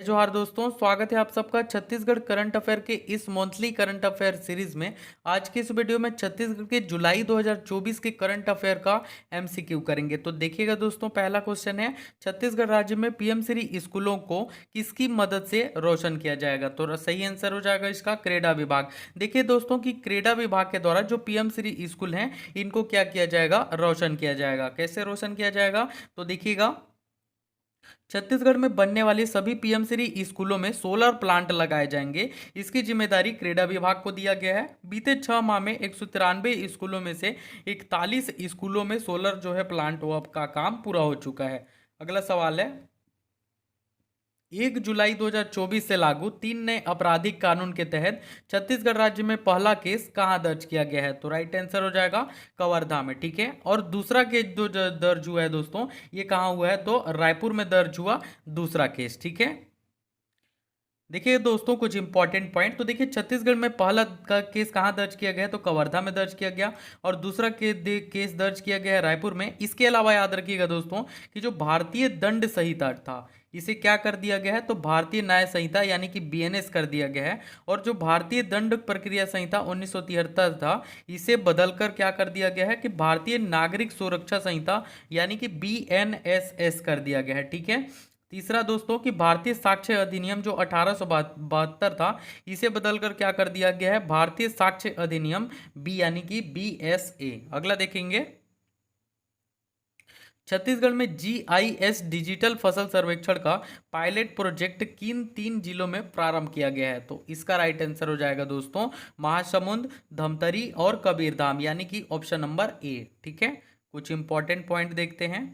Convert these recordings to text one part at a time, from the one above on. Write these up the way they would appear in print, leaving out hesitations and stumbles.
जोहार दोस्तों, स्वागत है आप सबका छत्तीसगढ़ करंट अफेयर के इस मंथली करंट अफेयर सीरीज में। आज की इस वीडियो में छत्तीसगढ़ के जुलाई 2024 के करंट अफेयर का एमसीक्यू करेंगे। तो देखिएगा दोस्तों, पहला क्वेश्चन है, छत्तीसगढ़ राज्य में पीएम श्री स्कूलों को किसकी मदद से रोशन किया जाएगा? तो सही आंसर हो जाएगा इसका क्रेडा विभाग। देखिए दोस्तों कि क्रेडा विभाग के द्वारा जो पीएम श्री स्कूल हैं इनको क्या किया जाएगा? रोशन किया जाएगा। कैसे रोशन किया जाएगा? तो देखिएगा, छत्तीसगढ़ में बनने वाले सभी पीएम श्री स्कूलों में सोलर प्लांट लगाए जाएंगे। इसकी जिम्मेदारी क्रेडा विभाग को दिया गया है। बीते 6 माह में 193 स्कूलों में से 41 स्कूलों में सोलर जो है प्लांट वो का काम पूरा हो चुका है। अगला सवाल है, 1 जुलाई 2024 से लागू 3 नए आपराधिक कानून के तहत छत्तीसगढ़ राज्य में पहला केस कहां दर्ज किया गया है? तो राइट आंसर हो जाएगा कवर्धा में। ठीक है, और दूसरा केस जो दर्ज हुआ है दोस्तों, ये कहां हुआ है? तो रायपुर में दर्ज हुआ दूसरा केस। ठीक है, देखिए दोस्तों कुछ इंपॉर्टेंट पॉइंट। तो देखिए, छत्तीसगढ़ में पहला का केस कहाँ दर्ज किया गया है? तो कवर्धा में दर्ज किया गया, और दूसरा केस दर्ज किया गया है रायपुर में। इसके अलावा याद रखिएगा दोस्तों कि जो भारतीय दंड संहिता था, इसे क्या कर दिया गया है? तो भारतीय न्याय संहिता यानी कि बीएनएस कर दिया गया है। और जो भारतीय दंड प्रक्रिया संहिता 1973 था, इसे बदलकर क्या कर दिया गया है कि भारतीय नागरिक सुरक्षा संहिता यानी कि बीएनएसएस कर दिया गया है। ठीक है, तीसरा दोस्तों कि भारतीय साक्ष्य अधिनियम जो 1872 था, इसे बदलकर क्या कर दिया गया है? भारतीय साक्ष्य अधिनियम बी यानी कि बीएसए। अगला देखेंगे, छत्तीसगढ़ में जीआईएस डिजिटल फसल सर्वेक्षण का पायलट प्रोजेक्ट किन 3 जिलों में प्रारंभ किया गया है? तो इसका राइट आंसर हो जाएगा दोस्तों महासमुंद, धमतरी और कबीरधाम यानी कि ऑप्शन नंबर ए। ठीक है, कुछ इंपॉर्टेंट पॉइंट देखते हैं।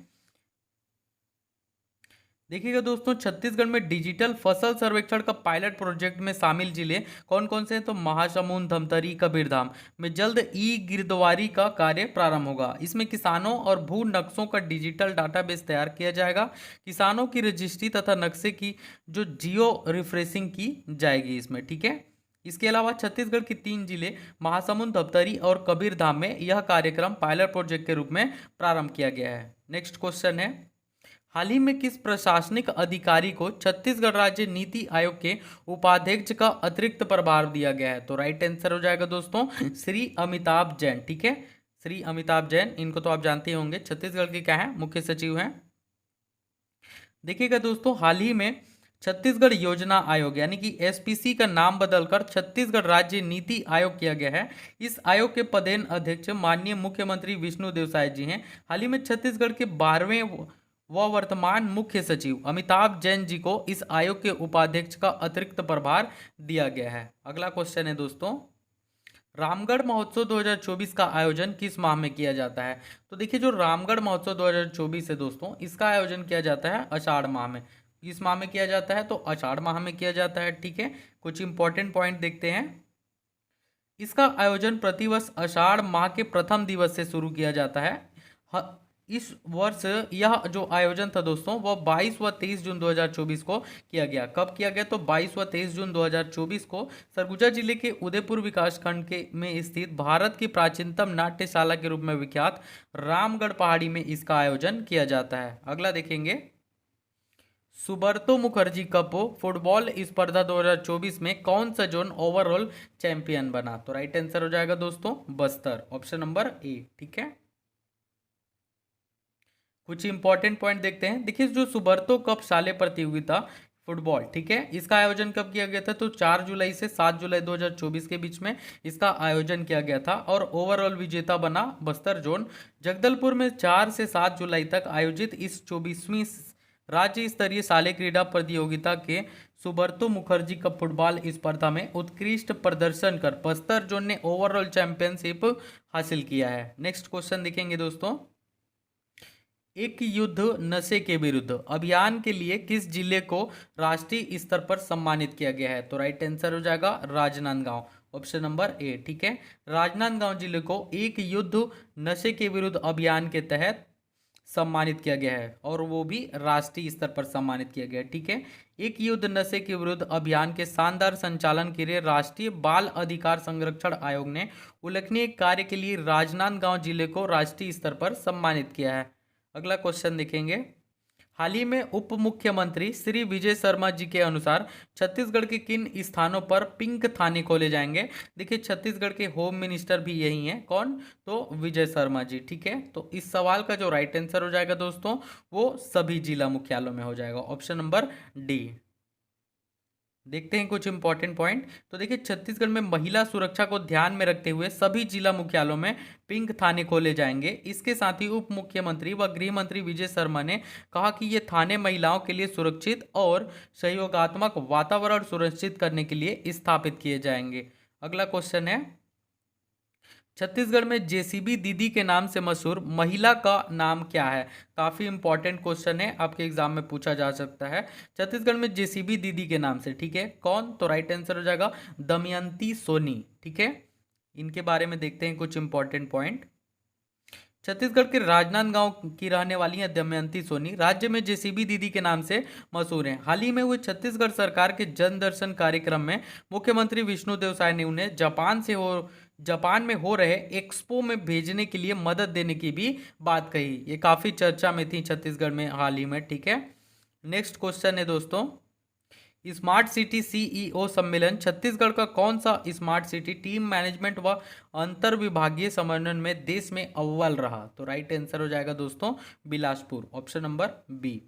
देखिएगा दोस्तों, छत्तीसगढ़ में डिजिटल फसल सर्वेक्षण का पायलट प्रोजेक्ट में शामिल जिले कौन कौन से हैं? तो महासमुंद, धमतरी, कबीरधाम में जल्द ई गिरदवारी का कार्य प्रारंभ होगा। इसमें किसानों और भू नक्शों का डिजिटल डाटाबेस तैयार किया जाएगा। किसानों की रजिस्ट्री तथा नक्शे की जो जियो रिफ्रेशिंग की जाएगी इसमें। ठीक है, इसके अलावा छत्तीसगढ़ के 3 जिले महासमुंद, धमतरी और कबीरधाम में यह कार्यक्रम पायलट प्रोजेक्ट के रूप में प्रारंभ किया गया है। नेक्स्ट क्वेश्चन है, हाल ही में किस प्रशासनिक अधिकारी को छत्तीसगढ़ राज्य नीति आयोग के उपाध्यक्ष का अतिरिक्त प्रभार दिया गया है? तो राइट आंसर हो जाएगा दोस्तों श्री अमिताभ जैन। ठीक है, श्री अमिताभ जैन, इनको तो आप जानते ही होंगे, छत्तीसगढ़ के क्या है? मुख्य सचिव हैं। देखिएगा दोस्तों, हाल ही में छत्तीसगढ़ योजना आयोग यानी कि एसपीसी का नाम बदलकर छत्तीसगढ़ राज्य नीति आयोग किया गया है। इस आयोग के पदेन अध्यक्ष माननीय मुख्यमंत्री विष्णुदेव साय जी हैं। हाल ही में छत्तीसगढ़ के 12वें व वर्तमान मुख्य सचिव अमिताभ जैन जी को इस आयोग के उपाध्यक्ष का अतिरिक्त प्रभार दिया गया है। अगला क्वेश्चन है दोस्तों, रामगढ़ महोत्सव 2024 का आयोजन किस माह में किया जाता है? तो देखिए, जो रामगढ़ महोत्सव 2024 है दोस्तों, इसका आयोजन किया जाता है आषाढ़ माह में। किस माह में किया जाता है? तो आषाढ़ माह में किया जाता है। ठीक है, कुछ इंपॉर्टेंट पॉइंट देखते हैं। इसका आयोजन प्रतिवर्ष आषाढ़ माह के प्रथम दिवस से शुरू किया जाता है। इस वर्ष यह जो आयोजन था दोस्तों, वह 22 व 23 जून 2024 को किया गया। कब किया गया? तो 22 व 23 जून 2024 को सरगुजा जिले के उदयपुर विकासखंड के में स्थित भारत की प्राचीनतम नाट्यशाला के रूप में विख्यात रामगढ़ पहाड़ी में इसका आयोजन किया जाता है। अगला देखेंगे, सुब्रतो मुखर्जी कप फुटबॉल स्पर्धा 2024 में कौन सा जोन ओवरऑल चैंपियन बना? तो राइट आंसर हो जाएगा दोस्तों बस्तर, ऑप्शन नंबर ए। ठीक है, कुछ इंपॉर्टेंट पॉइंट देखते हैं। देखिए, जो सुब्रतो कप शालेय प्रतियोगिता फुटबॉल, ठीक है, इसका आयोजन कब किया गया था? तो 4 जुलाई से 7 जुलाई 2024 के बीच में इसका आयोजन किया गया था, और ओवरऑल विजेता बना बस्तर जोन। जगदलपुर में 4 से 7 जुलाई तक आयोजित इस 24वीं राज्य स्तरीय शालेय क्रीडा प्रतियोगिता के सुब्रतो मुखर्जी कप फुटबॉल स्पर्धा में उत्कृष्ट प्रदर्शन कर बस्तर जोन ने ओवरऑल चैंपियनशिप हासिल किया है। नेक्स्ट क्वेश्चन देखेंगे दोस्तों, एक युद्ध नशे के विरुद्ध अभियान के लिए किस जिले को राष्ट्रीय स्तर पर सम्मानित किया गया है? तो राइट आंसर हो जाएगा राजनांदगांव, ऑप्शन नंबर ए। ठीक है, राजनांदगांव जिले को एक युद्ध नशे के विरुद्ध अभियान के तहत सम्मानित किया गया है, और वो भी राष्ट्रीय स्तर पर सम्मानित किया गया है। ठीक है, एक युद्ध नशे के विरुद्ध अभियान के शानदार संचालन के लिए राष्ट्रीय बाल अधिकार संरक्षण आयोग ने उल्लेखनीय कार्य के लिए राजनांदगांव जिले को राष्ट्रीय स्तर पर सम्मानित किया है। अगला क्वेश्चन देखेंगे, हाल ही में उप मुख्यमंत्री श्री विजय शर्मा जी के अनुसार छत्तीसगढ़ के किन स्थानों पर पिंक थाने खोले जाएंगे। देखिए छत्तीसगढ़ के होम मिनिस्टर भी यही हैं, कौन, तो विजय शर्मा जी। ठीक है, तो इस सवाल का जो राइट आंसर हो जाएगा दोस्तों वो सभी जिला मुख्यालयों में हो जाएगा, ऑप्शन नंबर डी। देखते हैं कुछ इंपॉर्टेंट पॉइंट। तो देखिए छत्तीसगढ़ में महिला सुरक्षा को ध्यान में रखते हुए सभी जिला मुख्यालयों में पिंक थाने खोले जाएंगे। इसके साथ ही उप मुख्यमंत्री व गृह मंत्री विजय शर्मा ने कहा कि ये थाने महिलाओं के लिए सुरक्षित और सहयोगात्मक वातावरण सुनिश्चित करने के लिए स्थापित किए जाएंगे। अगला क्वेश्चन है, छत्तीसगढ़ में जेसीबी दीदी के नाम से मशहूर महिला का नाम क्या है। काफी इंपॉर्टेंट क्वेश्चन है, आपके एग्जाम में पूछा जा सकता है। छत्तीसगढ़ में जेसीबी दीदी के नाम से, ठीक है, कौन, तो राइट आंसर हो जाएगा दमयंती सोनी। ठीक है, इनके बारे में देखते हैं कुछ इंपॉर्टेंट पॉइंट। छत्तीसगढ़ के राजनांदगांव की रहने वाली हैं दमयंती सोनी, राज्य में जेसीबी दीदी के नाम से मशहूर हैं। हाल ही में हुए छत्तीसगढ़ सरकार के जन दर्शन कार्यक्रम में मुख्यमंत्री विष्णुदेव साय ने उन्हें जापान में हो रहे एक्सपो में भेजने के लिए मदद देने की भी बात कही। ये काफी चर्चा में थी छत्तीसगढ़ में हाल ही में। ठीक है, नेक्स्ट क्वेश्चन है दोस्तों, स्मार्ट सिटी सीईओ सम्मेलन छत्तीसगढ़ का कौन सा स्मार्ट सिटी टीम मैनेजमेंट व अंतर विभागीय समन्वय में देश में अव्वल रहा। तो राइट आंसर हो जाएगा दोस्तों बिलासपुर, ऑप्शन नंबर बी।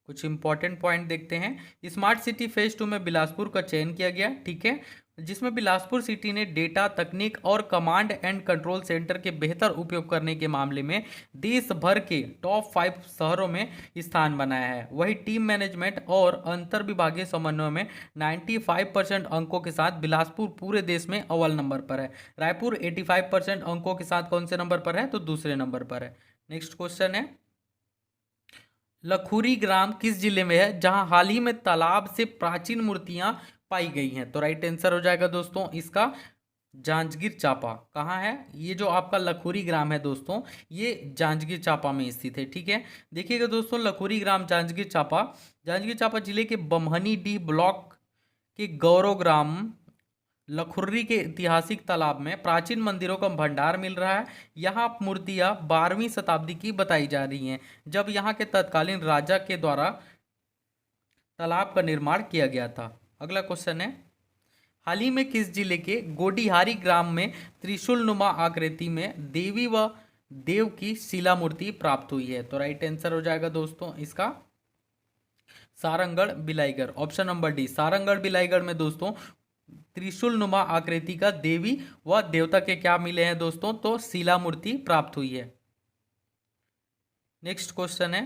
कुछ इंपॉर्टेंट पॉइंट देखते हैं। स्मार्ट सिटी फेज 2 में बिलासपुर का चयन किया गया, ठीक है, जिसमें बिलासपुर सिटी ने डेटा तकनीक और कमांड एंड कंट्रोल सेंटर के बेहतर उपयोग करने के मामले में देश भर के टॉप 5 शहरों में स्थान बनाया है। वही टीम मैनेजमेंट और अंतर विभागीय समन्वय में 95% अंकों के साथ बिलासपुर पूरे देश में अव्वल नंबर पर है। रायपुर 85% अंकों के साथ कौन से नंबर पर है, तो दूसरे नंबर पर है। नेक्स्ट क्वेश्चन है, लखुरी ग्राम किस जिले में है जहां हाल ही में तालाब से प्राचीन मूर्तियां पाई गई हैं। तो राइट आंसर हो जाएगा दोस्तों इसका जांजगीर चांपा। कहाँ है ये जो आपका लखुरी ग्राम है दोस्तों, ये जांजगीर चांपा में स्थित है। ठीक है, देखिएगा दोस्तों लखुरी ग्राम जांजगीर चांपा जिले के बम्हनी डी ब्लॉक के गौरव ग्राम लखुर्री के ऐतिहासिक तालाब में प्राचीन मंदिरों का भंडार मिल रहा है। यहाँ मूर्तियां 12वीं शताब्दी की बताई जा रही हैं, जब यहाँ के तत्कालीन राजा के द्वारा तालाब का निर्माण किया गया था। अगला क्वेश्चन है, हाल ही में किस जिले के गोडीहारी ग्राम में त्रिशूल नुमा आकृति में देवी व देव की शिला मूर्ति प्राप्त हुई है। तो राइट आंसर हो जाएगा दोस्तों इसका Sarangarh Bilaigarh, option number D. Sarangarh Bilaigarh में दोस्तों त्रिशूल नुमा आकृति का देवी व देवता के क्या मिले हैं दोस्तों, तो शिला मूर्ति प्राप्त हुई है। नेक्स्ट क्वेश्चन है,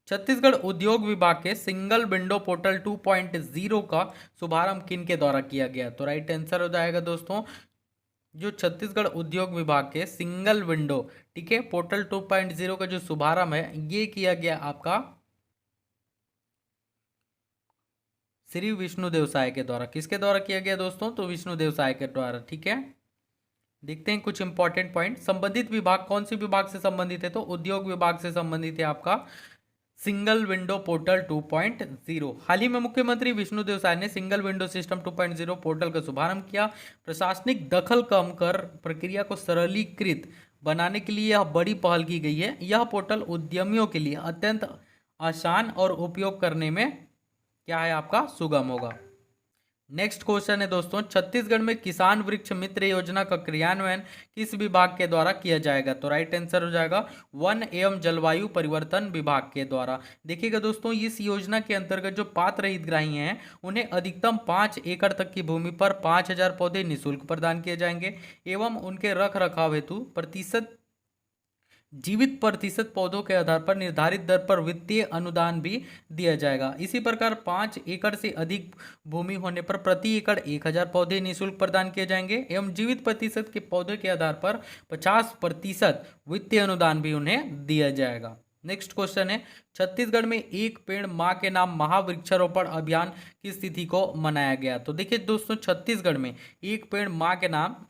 छत्तीसगढ़ उद्योग विभाग के सिंगल विंडो पोर्टल 2.0 का शुभारंभ किन के द्वारा किया गया। तो राइट आंसर हो जाएगा दोस्तों जो छत्तीसगढ़ उद्योग विभाग के सिंगल विंडो, ठीक है, पोर्टल 2.0 का जो शुभारंभ है ये किया गया आपका श्री विष्णुदेव साय के द्वारा। किसके द्वारा किया गया दोस्तों, तो विष्णुदेव साय के द्वारा। ठीक है, देखते हैं कुछ इंपॉर्टेंट पॉइंट। संबंधित विभाग कौन सी विभाग से संबंधित है, तो उद्योग विभाग से संबंधित है आपका सिंगल विंडो पोर्टल 2.0। हाल ही में मुख्यमंत्री विष्णुदेव साय ने सिंगल विंडो सिस्टम 2.0 पोर्टल का शुभारंभ किया। प्रशासनिक दखल कम कर प्रक्रिया को सरलीकृत बनाने के लिए यह बड़ी पहल की गई है। यह पोर्टल उद्यमियों के लिए अत्यंत आसान और उपयोग करने में क्या है आपका सुगम होगा। नेक्स्ट क्वेश्चन है दोस्तों, छत्तीसगढ़ में किसान वृक्ष मित्र योजना का क्रियान्वयन किस विभाग के द्वारा किया जाएगा। तो राइट आंसर हो जाएगा वन एवं जलवायु परिवर्तन विभाग के द्वारा। देखिएगा दोस्तों इस योजना के अंतर्गत जो पात्र हितग्राही हैं उन्हें अधिकतम 5 एकड़ तक की भूमि पर 5000 पौधे निःशुल्क प्रदान किए जाएंगे एवं उनके रख रखाव हेतु जीवित प्रतिशत पौधों के आधार पर निर्धारित दर पर वित्तीय अनुदान भी दिया जाएगा। इसी प्रकार 5 एकड़ से अधिक भूमि होने पर प्रति एकड़ 1000 पौधे निःशुल्क प्रदान किए जाएंगे एवं जीवित प्रतिशत के पौधे के आधार पर 50% वित्तीय अनुदान भी उन्हें दिया जाएगा। नेक्स्ट क्वेश्चन है, छत्तीसगढ़ में एक पेड़ माँ के नाम महावृक्षारोपण अभियान किस तिथि को मनाया गया। तो देखिए दोस्तों छत्तीसगढ़ में एक पेड़ माँ के नाम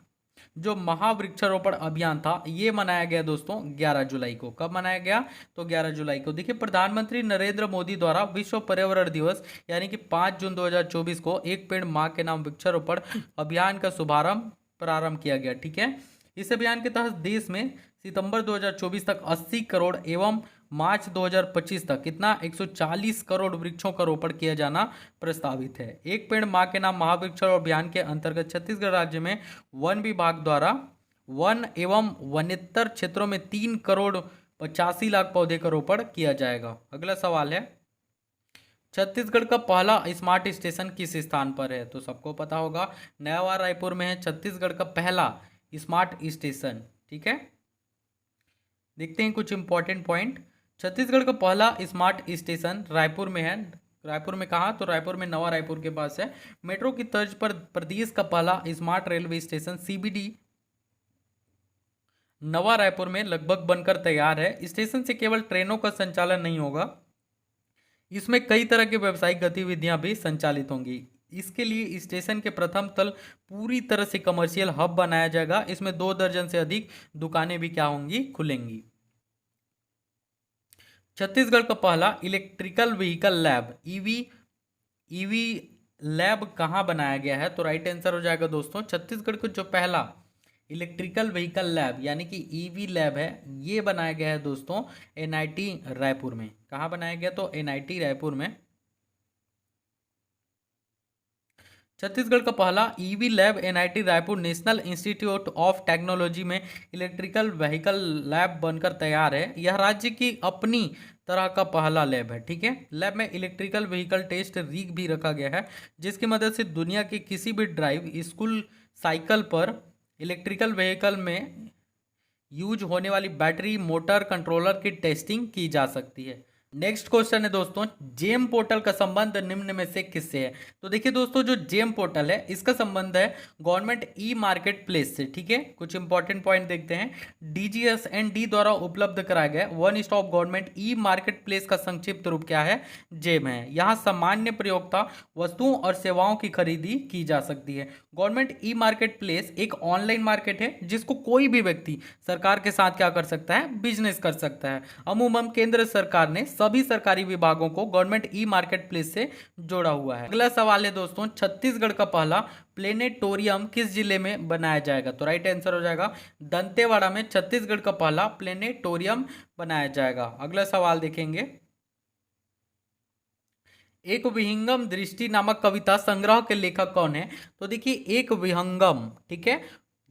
जो महावृक्षारोपण अभियान था ये मनाया गया दोस्तों 11 जुलाई को। कब मनाया गया, तो 11 जुलाई को। देखिए प्रधानमंत्री नरेंद्र मोदी द्वारा विश्व पर्यावरण दिवस यानी कि 5 जून 2024 को एक पेड़ माँ के नाम वृक्षारोपण अभियान का प्रारंभ किया गया। ठीक है, इस अभियान के तहत देश में सितंबर 2024 तक 80 करोड़ एवं मार्च 2025 तक कितना 140 करोड़ वृक्षों का रोपण किया जाना प्रस्तावित है। एक पेड़ मां के नाम महावृक्षारोपण अभियान के अंतर्गत छत्तीसगढ़ राज्य में वन विभाग द्वारा वन एवं वन्यतर क्षेत्रों में 3 करोड़ 85 लाख पौधे का रोपण किया जाएगा। अगला सवाल है, छत्तीसगढ़ का पहला स्मार्ट स्टेशन किस स्थान पर है? तो सबको पता होगा, नया रायपुर में है छत्तीसगढ़ का पहला स्मार्ट स्टेशन। ठीक है, देखते हैं कुछ इंपॉर्टेंट पॉइंट। छत्तीसगढ़ का पहला स्मार्ट स्टेशन रायपुर में है। रायपुर में कहाँ? तो रायपुर में नवा रायपुर के पास है। मेट्रो की तर्ज पर प्रदेश का पहला स्मार्ट रेलवे स्टेशन सीबीडी नवा रायपुर में लगभग बनकर तैयार है। स्टेशन से केवल ट्रेनों का संचालन नहीं होगा, इसमें कई तरह की व्यावसायिक गतिविधियां भी संचालित होंगी। इसके लिए स्टेशन के प्रथम तल पूरी तरह से कमर्शियल हब बनाया जाएगा। इसमें 2 दर्जन से अधिक दुकानें भी क्या होंगी? खुलेंगी। छत्तीसगढ़ का पहला electrical vehicle lab EV lab कहाँ बनाया गया है? तो राइट आंसर हो जाएगा दोस्तों, छत्तीसगढ़ का जो पहला इलेक्ट्रिकल व्हीकल लैब यानी कि ईवी लैब है, ये बनाया गया है दोस्तों एनआईटी रायपुर में। कहाँ बनाया गया? तो एनआईटी रायपुर में। छत्तीसगढ़ का पहला EV lab NIT Raipur national institute of technology में इलेक्ट्रिकल व्हीकल लैब बनकर तैयार है। यह राज्य की अपनी तरह का पहला लैब है। ठीक है, लैब में इलेक्ट्रिकल व्हीकल टेस्ट रिग भी रखा गया है, जिसकी मदद से दुनिया के किसी भी ड्राइव स्कूल साइकिल पर इलेक्ट्रिकल व्हीकल में यूज होने वाली बैटरी मोटर कंट्रोलर की टेस्टिंग की जा सकती है। नेक्स्ट क्वेश्चन है दोस्तों, जेम पोर्टल का संबंध निम्न में से किससे है? तो देखिए दोस्तों, जो जेम पोर्टल है इसका संबंध है गवर्नमेंट ई मार्केट प्लेस से। ठीक है, कुछ इंपॉर्टेंट पॉइंट देखते हैं। DGSND द्वारा उपलब्ध कराया गया one stop government e market place का संक्षिप्त रूप क्या है? जेम है। यहाँ सामान्य प्रयोक्ता वस्तुओं और सेवाओं की खरीदी की जा सकती है। गवर्नमेंट ई मार्केट प्लेस एक ऑनलाइन मार्केट है जिसको कोई भी व्यक्ति सरकार के साथ क्या कर सकता है? बिजनेस कर सकता है। अमूमन केंद्र सरकार ने सभी सरकारी विभागों को गवर्नमेंट ई मार्केट प्लेस से जोड़ा हुआ है। अगला सवाल है दोस्तों, छत्तीसगढ़ का पहला प्लेनेटोरियम किस जिले में बनाया जाएगा? तो राइट आंसर हो जाएगा दंतेवाड़ा में छत्तीसगढ़ का पहला प्लेनेटोरियम बनाया जाएगा। अगला सवाल देखेंगे, एक विहंगम दृष्टि नामक कविता संग्रह के लेखक कौन है? तो देखिए, एक विहंगम, ठीक है,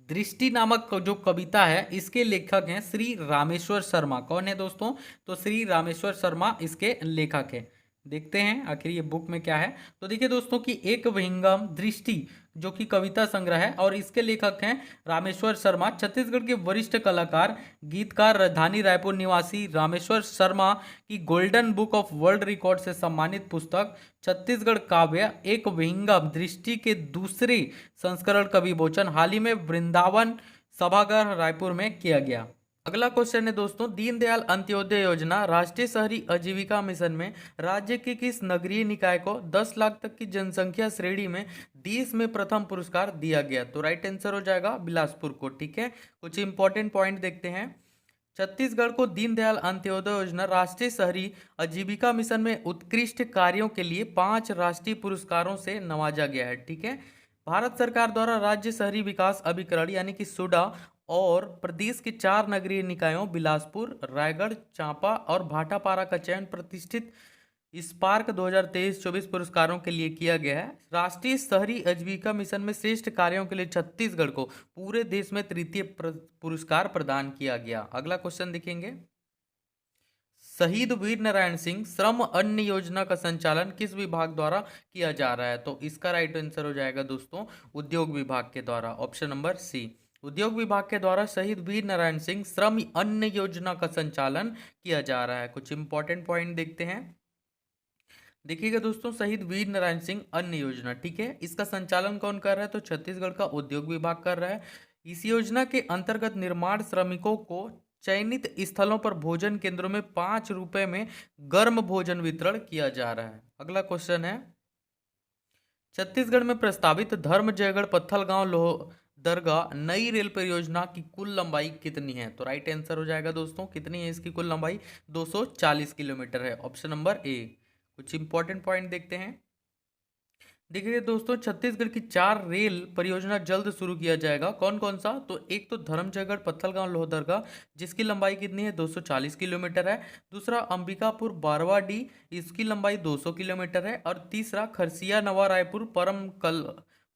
दृष्टि नामक जो कविता है इसके लेखक हैं श्री रामेश्वर शर्मा। कौन है दोस्तों? तो श्री रामेश्वर शर्मा इसके लेखक है। देखते हैं आखिर ये बुक में क्या है। तो देखिए दोस्तों कि एक विहंगम दृष्टि जो कि कविता संग्रह है और इसके लेखक हैं रामेश्वर शर्मा। छत्तीसगढ़ के वरिष्ठ कलाकार गीतकार राजधानी रायपुर निवासी रामेश्वर शर्मा की golden book of world record से सम्मानित पुस्तक छत्तीसगढ़ काव्य एक विहंगम दृष्टि के दूसरे संस्करण का विमोचन हाल ही में वृंदावन सभागार रायपुर में किया गया। अगला क्वेश्चन है दोस्तों, दीनदयाल अंत्योदय योजना राष्ट्रीय शहरी आजीविका मिशन में राज्य के किस नगरीय निकाय को 10 लाख तक की जनसंख्या श्रेणी में देश में प्रथम पुरस्कार दिया गया? तो राइट आंसर हो जाएगा बिलासपुर को। ठीक है, कुछ इंपॉर्टेंट पॉइंट देखते हैं। छत्तीसगढ़ को दीनदयाल अंत्योदय योजना राष्ट्रीय शहरी आजीविका मिशन में उत्कृष्ट कार्यों के लिए 5 राष्ट्रीय पुरस्कारों से नवाजा गया है। ठीक है, भारत सरकार द्वारा राज्य शहरी विकास अभिकरण यानी कि सुडा और प्रदेश के 4 नगरीय निकायों बिलासपुर, रायगढ़, चांपा और भाटापारा का चयन प्रतिष्ठित स्पार्क 2023-24 पुरस्कारों के लिए किया गया है। राष्ट्रीय शहरी आजीविका मिशन में श्रेष्ठ कार्यों के लिए छत्तीसगढ़ को पूरे देश में तृतीय पुरस्कार प्रदान किया गया। अगला क्वेश्चन देखेंगे, शहीद वीर नारायण सिंह श्रम अन्न योजना का संचालन किस विभाग द्वारा किया जा रहा है? तो इसका राइट आंसर हो जाएगा दोस्तों उद्योग विभाग के द्वारा, ऑप्शन नंबर सी। उद्योग विभाग के द्वारा शहीद वीर नारायण सिंह श्रम अन्न योजना का संचालन किया जा रहा है। कुछ इंपॉर्टेंट पॉइंट देखते हैं। देखिएगा दोस्तों, शहीद वीर नारायण सिंह अन्न योजना, ठीक है, इसका संचालन कौन कर रहा है? तो छत्तीसगढ़ का उद्योग विभाग कर रहा है। इस योजना के अंतर्गत निर्माण श्रमिकों को चयनित स्थलों पर भोजन केंद्रों में 5 रुपए में गर्म भोजन वितरण किया जा रहा है। अगला क्वेश्चन है, छत्तीसगढ़ में प्रस्तावित धर्म जयगढ़ पत्थलगांव लोहरदगा नई रेल परियोजना की कुल लंबाई कितनी है? तो राइट आंसर हो जाएगा दोस्तों, कितनी है इसकी कुल लंबाई? 240 किलोमीटर है, ऑप्शन नंबर ए। कुछ इंपॉर्टेंट पॉइंट देखते हैं। देखिए दोस्तों, छत्तीसगढ़ की 4 रेल परियोजना जल्द शुरू किया जाएगा। कौन कौन सा? तो एक तो धर्मजयगढ़ पत्थलगांव लोहरदगा, जिसकी लंबाई कितनी है? 240 किलोमीटर है। दूसरा अंबिकापुर बारवाडीह, इसकी लंबाई 200 किलोमीटर है। और तीसरा खरसिया नवा रायपुर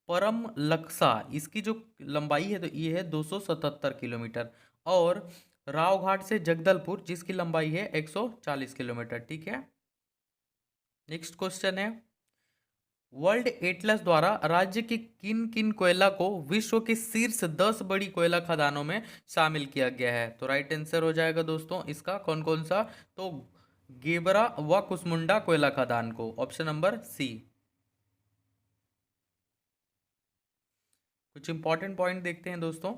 परम लक्सा, इसकी जो लंबाई है तो ये है 277 किलोमीटर। और रावघाट से जगदलपुर, जिसकी लंबाई है 140 किलोमीटर। ठीक है, नेक्स्ट क्वेश्चन है, वर्ल्ड एटलस द्वारा राज्य के किन किन कोयला को विश्व के शीर्ष 10 बड़ी कोयला खदानों में शामिल किया गया है? तो राइट आंसर हो जाएगा दोस्तों इसका कौन कौन सा? तो गेबरा व कुसमुंडा कोयला खदान को, ऑप्शन नंबर सी। कुछ इंपॉर्टेंट पॉइंट देखते हैं दोस्तों।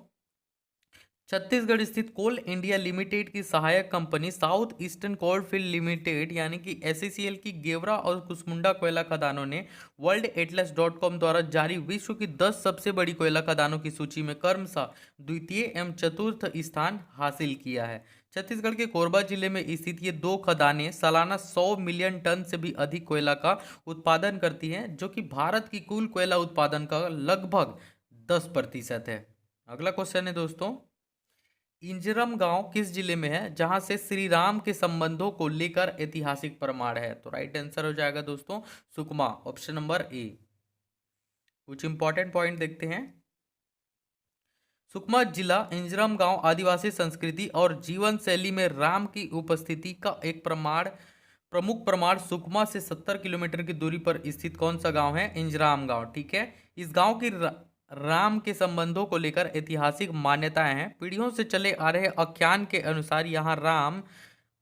छत्तीसगढ़ स्थित कोल इंडिया लिमिटेड की सहायक company south eastern coalfield limited यानी कि एसईसीएल की गेवरा और कुसमुंडा कोयला खदानों ने वर्ल्ड एटलस .com द्वारा जारी विश्व की 10 सबसे बड़ी कोयला खदानों की सूची में क्रमशः द्वितीय एवं चतुर्थ स्थान हासिल किया है। छत्तीसगढ़ के कोरबा जिले में स्थित ये दो खदानें सालाना 100 मिलियन टन से भी अधिक कोयला का उत्पादन करती हैं, जो कि भारत की कुल कोयला उत्पादन का लगभग 10% है। अगला क्वेश्चन है दोस्तों, इंजरम गांव किस जिले में है जहां से श्री राम के संबंधों को लेकर ऐतिहासिक प्रमाण है? तो राइट आंसर हो जाएगा दोस्तों सुकमा, ऑप्शन नंबर ए। कुछ इंपॉर्टेंट पॉइंट देखते हैं। सुकमा जिला इंजरम गांव आदिवासी संस्कृति और जीवन शैली में राम की उपस्थिति का एक प्रमुख प्रमाण सुकमा से 70 किलोमीटर की दूरी पर स्थित कौन सा गांव है? इंजराम गांव। ठीक है, इस गांव की राम के संबंधों को लेकर ऐतिहासिक मान्यताएं हैं। पीढ़ियों से चले आ रहे आख्यान के अनुसार यहाँ राम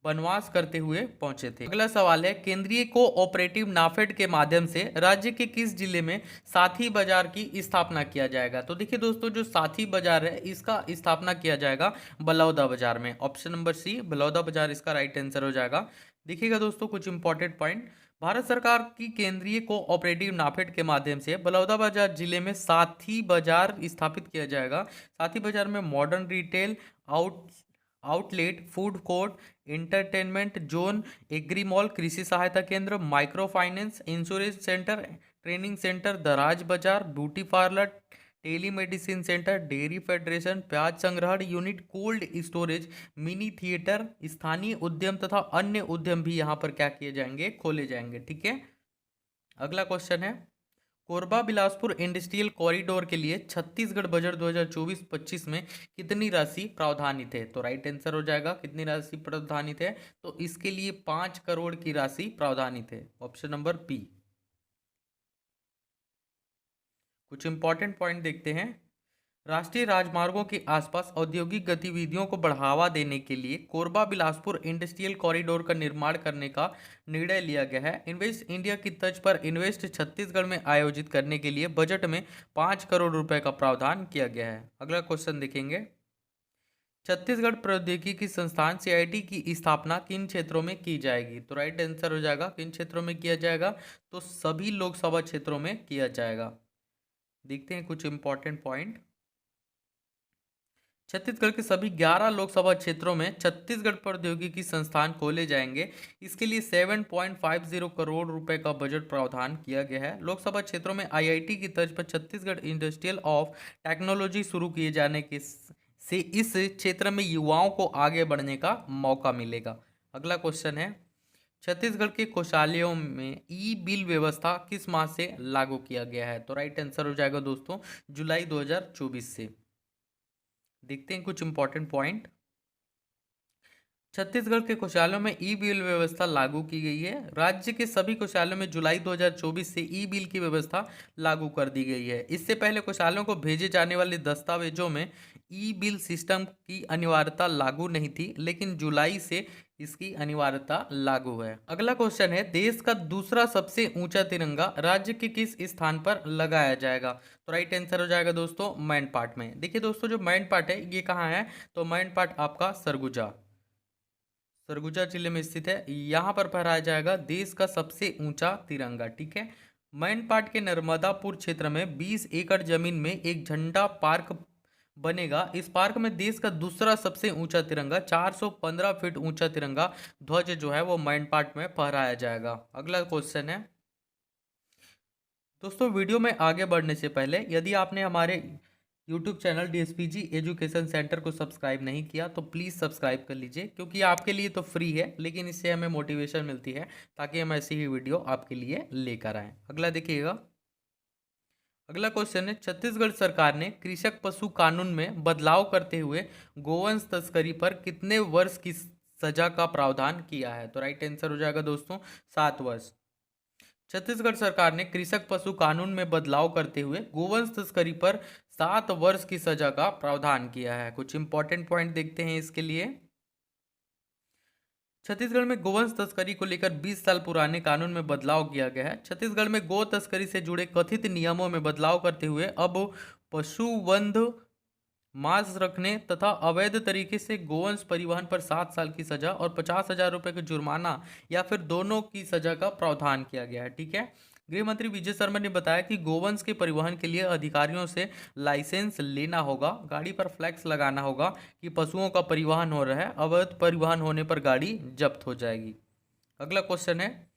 वनवास करते हुए पहुंचे थे। अगला सवाल है, केंद्रीय कोऑपरेटिव नाफेड के माध्यम से राज्य के किस जिले में साथी बाजार की स्थापना किया जाएगा? तो देखिए दोस्तों, जो साथी बाजार है इसका स्थापना किया जाएगा बलौदा बाजार में, ऑप्शन नंबर सी बलौदा बाजार इसका राइट आंसर हो जाएगा। देखिएगा दोस्तों कुछ इंपॉर्टेंट पॉइंट, भारत सरकार की केंद्रीय कोऑपरेटिव नाफेड के माध्यम से बलौदाबाजार जिले में साथी बाजार स्थापित किया जाएगा। साथी बाजार में modern retail outlet, food court, entertainment zone, agri mall, कृषि सहायता केंद्र, micro finance, insurance centre, training centre, दराज बाजार, beauty parlour, telemedicine centre, dairy federation, प्याज संग्रहण unit, cold storage, mini theatre, स्थानीय उद्यम तथा अन्य उद्यम भी यहाँ पर क्या किए जाएंगे? खोले जाएंगे। ठीक है, अगला क्वेश्चन है, कोरबा बिलासपुर इंडस्ट्रियल कॉरिडोर के लिए छत्तीसगढ़ बजट 2024-25 में कितनी राशि प्रावधानित है? तो राइट आंसर हो जाएगा कितनी राशि प्रावधानित है? तो इसके लिए 5 करोड़ की राशि प्रावधानित है, ऑप्शन नंबर बी। कुछ इंपॉर्टेंट पॉइंट देखते हैं। राष्ट्रीय राजमार्गों के आसपास औद्योगिक गतिविधियों को बढ़ावा देने के लिए कोरबा बिलासपुर इंडस्ट्रियल कॉरिडोर का निर्माण करने का निर्णय लिया गया है। इन्वेस्ट इंडिया की तर्ज पर इन्वेस्ट छत्तीसगढ़ में आयोजित करने के लिए बजट में 5 करोड़ रुपए का प्रावधान किया गया है। अगला क्वेश्चन देखेंगे, छत्तीसगढ़ प्रौद्योगिकी संस्थान सीआईटी की स्थापना किन क्षेत्रों में की जाएगी? तो राइट आंसर हो जाएगा किन क्षेत्रों में किया जाएगा? तो सभी लोकसभा क्षेत्रों में किया जाएगा। देखते हैं कुछ इंपॉर्टेंट पॉइंट। छत्तीसगढ़ के सभी 11 लोकसभा क्षेत्रों में छत्तीसगढ़ प्रौद्योगिकी संस्थान खोले जाएंगे। इसके लिए 7.50 करोड़ रुपए का बजट प्रावधान किया गया है। लोकसभा क्षेत्रों में आईआईटी की तर्ज पर छत्तीसगढ़ इंडस्ट्रियल ऑफ टेक्नोलॉजी शुरू किए जाने के से इस क्षेत्र में युवाओं को आगे बढ़ने का मौका मिलेगा। अगला क्वेश्चन है, छत्तीसगढ़ के कोषालयों में ई बिल व्यवस्था किस माह से लागू किया गया है? तो राइट आंसर हो जाएगा दोस्तों जुलाई 2024 से। देखते हैं कुछ इंपॉर्टेंट पॉइंट। छत्तीसगढ़ के कोषालयों में ई बिल व्यवस्था लागू की गई है। राज्य के सभी कोषालयों में जुलाई 2024 से ई बिल की व्यवस्था लागू कर दी गई है। इससे पहले कोषालयों को भेजे जाने वाले दस्तावेजों में ई बिल सिस्टम की अनिवार्यता लागू नहीं थी, लेकिन जुलाई से इसकी अनिवार्यता लागू है। अगला क्वेश्चन है, देश का दूसरा सबसे ऊंचा तिरंगा राज्य के किस स्थान पर लगाया जाएगा? तो राइट आंसर हो जाएगा दोस्तों मैनपाट में। देखिए दोस्तों, जो मैनपाट है ये कहाँ है? तो मैनपाट आपका सरगुजा जिले में स्थित है। यहाँ पर फहराया जाएगा देश का सबसे ऊंचा तिरंगा। ठीक है, मैनपाट के नर्मदापुर क्षेत्र में 20 एकड़ जमीन में एक झंडा पार्क बनेगा। इस पार्क में देश का दूसरा सबसे ऊंचा तिरंगा 415 फीट ऊंचा तिरंगा ध्वज जो है वो मैनपाट में फहराया जाएगा। अगला क्वेश्चन है, दोस्तों वीडियो में आगे बढ़ने से पहले यदि आपने हमारे YouTube channel DSPG education centre को सब्सक्राइब नहीं किया तो प्लीज़ सब्सक्राइब कर लीजिए, क्योंकि आपके लिए तो फ्री है, लेकिन इससे हमें मोटिवेशन मिलती है ताकि हम ऐसी ही वीडियो आपके लिए लेकर आएँ। अगला देखिएगा। अगला क्वेश्चन है, छत्तीसगढ़ सरकार ने कृषक पशु कानून में बदलाव करते हुए गोवंश तस्करी पर कितने वर्ष की सजा का प्रावधान किया है? तो राइट आंसर हो जाएगा दोस्तों 7 वर्ष। छत्तीसगढ़ सरकार ने कृषक पशु कानून में बदलाव करते हुए गोवंश तस्करी पर 7 वर्ष की सजा का प्रावधान किया है। कुछ इंपॉर्टेंट पॉइंट देखते हैं इसके लिए। छत्तीसगढ़ में गोवंश तस्करी को लेकर 20 साल पुराने कानून में बदलाव किया गया है। छत्तीसगढ़ में गो तस्करी से जुड़े कथित नियमों में बदलाव करते हुए अब पशुवध, मांस रखने तथा अवैध तरीके से गोवंश परिवहन पर 7 साल की सजा और 50,000 रुपये का जुर्माना या फिर दोनों की सजा का प्रावधान किया गया है। ठीक है। गृह मंत्री विजय शर्मा ने बताया कि गोवंश के परिवहन के लिए अधिकारियों से लाइसेंस लेना होगा, गाड़ी पर फ्लैक्स लगाना होगा कि पशुओं का परिवहन हो रहा है, अवैध परिवहन होने पर गाड़ी जब्त हो जाएगी। अगला क्वेश्चन है,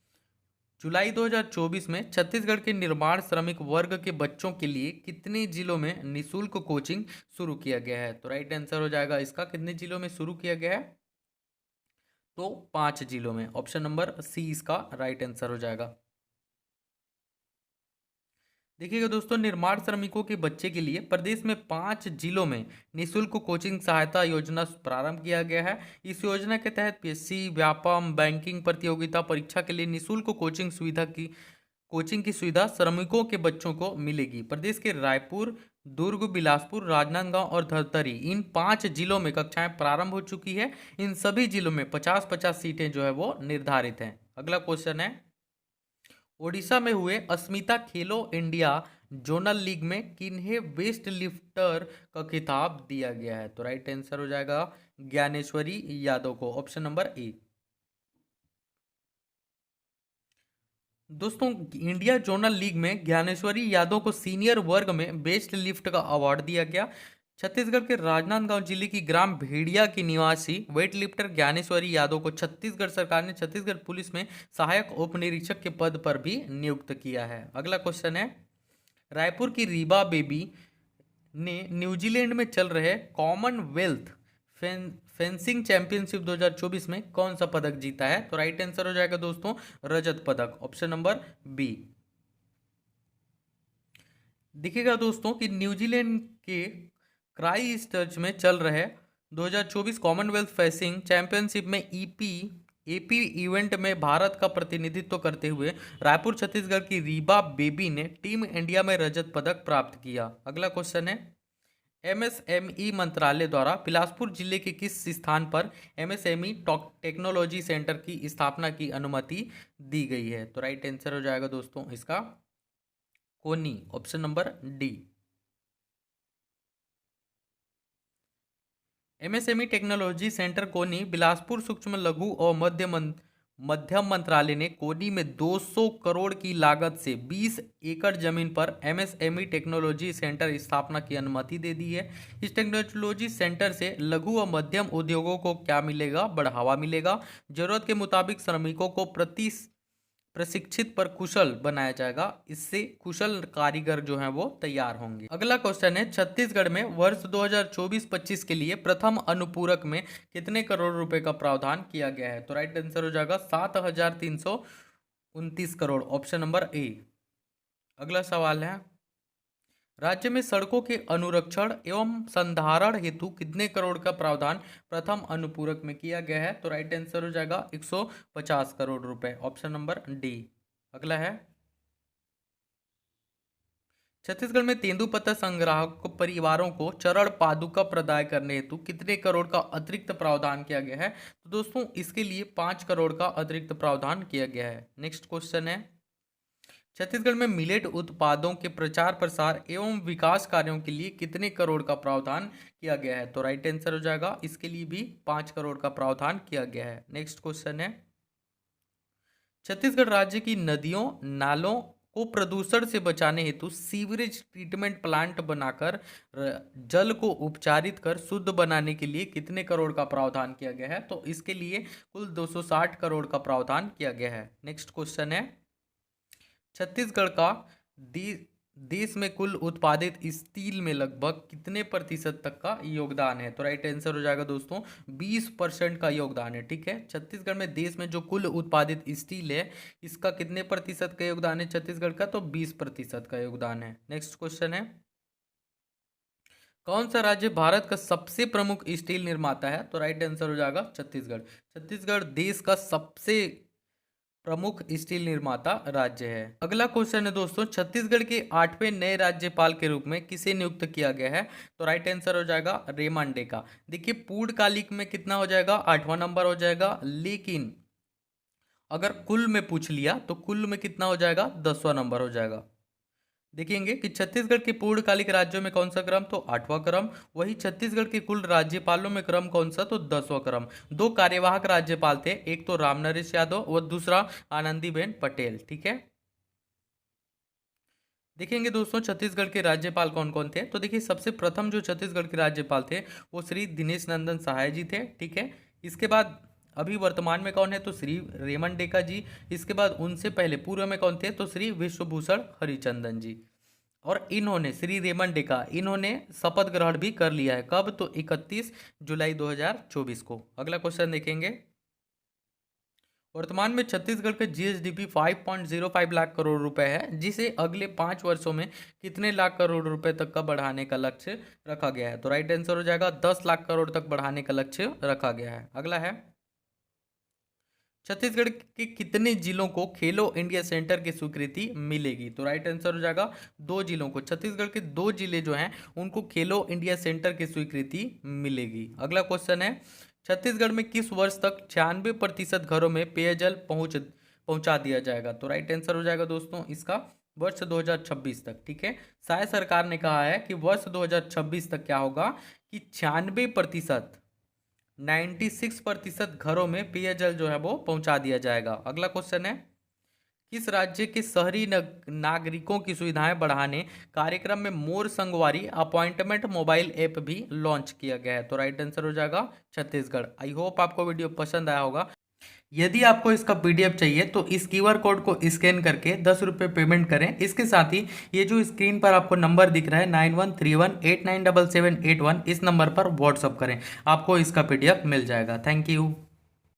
जुलाई 2024 में छत्तीसगढ़ के निर्माण श्रमिक वर्ग के बच्चों के लिए कितने जिलों में निःशुल्क कोचिंग शुरू किया गया है? तो राइट आंसर हो जाएगा इसका, कितने जिलों में शुरू किया गया है? तो 5 जिलों में। ऑप्शन नंबर सी इसका राइट आंसर हो जाएगा। देखिएगा दोस्तों, निर्माण श्रमिकों के बच्चे के लिए प्रदेश में 5 जिलों में निःशुल्क कोचिंग सहायता योजना प्रारंभ किया गया है। इस योजना के तहत पीएससी, व्यापम, बैंकिंग प्रतियोगिता परीक्षा के लिए निःशुल्क कोचिंग की सुविधा श्रमिकों के बच्चों को मिलेगी। प्रदेश के रायपुर, दुर्ग, बिलासपुर, राजनांदगांव और धमतरी, इन 5 जिलों में कक्षाएं प्रारंभ हो चुकी है। इन सभी जिलों में 50-50 सीटें जो है वो निर्धारित हैं। अगला क्वेश्चन है, ओडिशा में हुए अस्मिता खेलो इंडिया जोनल लीग में किन्हें वेस्ट लिफ्टर का खिताब दिया गया है? तो राइट आंसर हो जाएगा ज्ञानेश्वरी यादव को। Option number A. दोस्तों, इंडिया जोनल लीग में ज्ञानेश्वरी यादव को सीनियर वर्ग में बेस्ट लिफ्ट का अवार्ड दिया गया। छत्तीसगढ़ के राजनांदगांव जिले की ग्राम भेड़िया की निवासी वेट लिफ्टर ज्ञानेश्वरी यादव को छत्तीसगढ़ सरकार ने छत्तीसगढ़ पुलिस में सहायक उप निरीक्षक के पद पर भी नियुक्त किया है। अगला क्वेश्चन है, रायपुर की रीबा बेबी ने न्यूजीलैंड में चल रहे कॉमनवेल्थ फेंसिंग चैंपियनशिप 2024 में कौन सा पदक जीता है? तो राइट आंसर हो जाएगा दोस्तों रजत पदक। Option number B. देखिएगा दोस्तों कि न्यूजीलैंड के क्राइस्टचर्च में चल रहे 2024 कॉमनवेल्थ फेंसिंग चैंपियनशिप में एपी इवेंट में भारत का प्रतिनिधित्व करते हुए रायपुर छत्तीसगढ़ की रीबा बेबी ने टीम इंडिया में रजत पदक प्राप्त किया। अगला क्वेश्चन है, एमएसएमई मंत्रालय द्वारा बिलासपुर जिले के किस स्थान पर एमएसएमई टेक्नोलॉजी सेंटर की स्थापना की अनुमति दी गई है? तो राइट आंसर हो जाएगा दोस्तों इसका कोनी। Option number D. MSME technology centre कोनी बिलासपुर सूक्ष्म लघु और मध्यम मंत्रालय ने कोनी में 200 करोड़ की लागत से 20 एकड़ जमीन पर एमएसएमई टेक्नोलॉजी सेंटर स्थापना की अनुमति दे दी है। इस टेक्नोलॉजी सेंटर से लघु और मध्यम उद्योगों को क्या मिलेगा? बढ़ावा मिलेगा। जरूरत के मुताबिक श्रमिकों को प्रशिक्षित पर कुशल बनाया जाएगा। इससे कुशल कारीगर जो हैं वो तैयार होंगे। अगला क्वेश्चन है, छत्तीसगढ़ में वर्ष 2024-25 के लिए प्रथम अनुपूरक में कितने करोड़ रुपए का प्रावधान किया गया है? तो राइट आंसर हो जाएगा 7,329 करोड़। Option number A. अगला सवाल है, राज्य में सड़कों के अनुरक्षण एवं संधारण हेतु कितने करोड़ का प्रावधान प्रथम अनुपूरक में किया गया है? तो राइट आंसर हो जाएगा 150 करोड़ रुपए। Option number D. अगला है, छत्तीसगढ़ में तेंदुपत्ता संग्राहक परिवारों को चरण पादुका प्रदाय करने हेतु कितने करोड़ का अतिरिक्त प्रावधान किया गया है? तो दोस्तों इसके लिए 5 करोड़ का अतिरिक्त प्रावधान किया गया है। नेक्स्ट क्वेश्चन है, छत्तीसगढ़ में मिलेट उत्पादों के प्रचार प्रसार एवं विकास कार्यों के लिए कितने करोड़ का प्रावधान किया गया है? तो राइट आंसर हो जाएगा इसके लिए भी 5 करोड़ का प्रावधान किया गया है। नेक्स्ट क्वेश्चन है, छत्तीसगढ़ राज्य की नदियों नालों को प्रदूषण से बचाने हेतु सीवरेज ट्रीटमेंट प्लांट बनाकर जल को उपचारित कर शुद्ध बनाने के लिए कितने करोड़ का प्रावधान किया गया है? तो इसके लिए कुल 260 करोड़ का प्रावधान किया गया है। नेक्स्ट क्वेश्चन है, छत्तीसगढ़ का देश में कुल उत्पादित स्टील में लगभग कितने प्रतिशत तक का योगदान है? तो राइट आंसर हो जाएगा दोस्तों 20% का योगदान है। ठीक है, छत्तीसगढ़ में देश में जो कुल उत्पादित स्टील है इसका कितने प्रतिशत का योगदान है छत्तीसगढ़ का? तो 20% का योगदान है। नेक्स्ट क्वेश्चन है, कौन सा राज्य भारत का सबसे प्रमुख स्टील निर्माता है? तो राइट आंसर हो जाएगा छत्तीसगढ़। छत्तीसगढ़ देश का सबसे प्रमुख स्टील निर्माता राज्य है। अगला क्वेश्चन है दोस्तों, छत्तीसगढ़ के 8वें नए राज्यपाल के रूप में किसे नियुक्त किया गया है? तो राइट आंसर हो जाएगा रेमांडे का। देखिए पूर्णकालिक में कितना हो जाएगा? 8वां नंबर हो जाएगा, लेकिन अगर कुल में पूछ लिया तो कुल में कितना हो जाएगा? 10वां नंबर हो जाएगा। देखेंगे कि छत्तीसगढ़ के पूर्णकालिक राज्यों में कौन सा क्रम? तो 8वां क्रम। वही छत्तीसगढ़ के कुल राज्यपालों में क्रम कौन सा? तो 10वां क्रम। दो कार्यवाहक राज्यपाल थे, एक तो रामनरेश यादव और दूसरा आनंदीबेन पटेल। ठीक है, देखेंगे दोस्तों छत्तीसगढ़ के राज्यपाल कौन कौन थे। तो देखिए सबसे प्रथम जो छत्तीसगढ़ के राज्यपाल थे वो श्री दिनेश नंदन सहाय जी थे। ठीक है, इसके बाद अभी वर्तमान में कौन है? तो श्री रेमन डेका जी। इसके बाद उनसे पहले पूर्व में कौन थे? तो श्री विश्वभूषण हरिचंदन जी। और इन्होंने श्री रेमन डेका इन्होंने शपथ ग्रहण भी कर लिया है। कब? तो 31 जुलाई 2024 को। अगला क्वेश्चन देखेंगे, वर्तमान में छत्तीसगढ़ का जीएसडीपी 5.05 लाख करोड़ रुपए है, जिसे अगले 5 वर्षों में कितने लाख करोड़ रुपए तक का बढ़ाने का लक्ष्य रखा गया है? तो राइट आंसर हो जाएगा 10 लाख करोड़ तक बढ़ाने का लक्ष्य रखा गया है। अगला है, छत्तीसगढ़ के कितने जिलों को खेलो इंडिया सेंटर की स्वीकृति मिलेगी? तो राइट आंसर हो जाएगा 2 जिलों को। छत्तीसगढ़ के 2 जिले जो हैं उनको खेलो इंडिया सेंटर की स्वीकृति मिलेगी। अगला क्वेश्चन है, छत्तीसगढ़ में किस वर्ष तक 96% घरों में पेयजल पहुंचा दिया जाएगा? तो राइट आंसर हो जाएगा दोस्तों इसका वर्ष 2026 तक। ठीक है, शायद सरकार ने कहा है कि वर्ष 2026 तक क्या होगा कि 96%, 96% घरों में पेयजल जो है वो पहुंचा दिया जाएगा। अगला क्वेश्चन है, किस राज्य के शहरी नागरिकों की सुविधाएं बढ़ाने कार्यक्रम में मोर संगवारी अपॉइंटमेंट मोबाइल ऐप भी लॉन्च किया गया है? तो राइट आंसर हो जाएगा छत्तीसगढ़। आई होप आपको वीडियो पसंद आया होगा। यदि आपको इसका पीडीएफ चाहिए तो इस क्यूआर कोड को स्कैन करके 10 रुपये पेमेंट करें। इसके साथ ही ये जो स्क्रीन पर आपको नंबर दिख रहा है 9131897781, इस नंबर पर व्हाट्सअप करें, आपको इसका पीडीएफ मिल जाएगा। Thank you.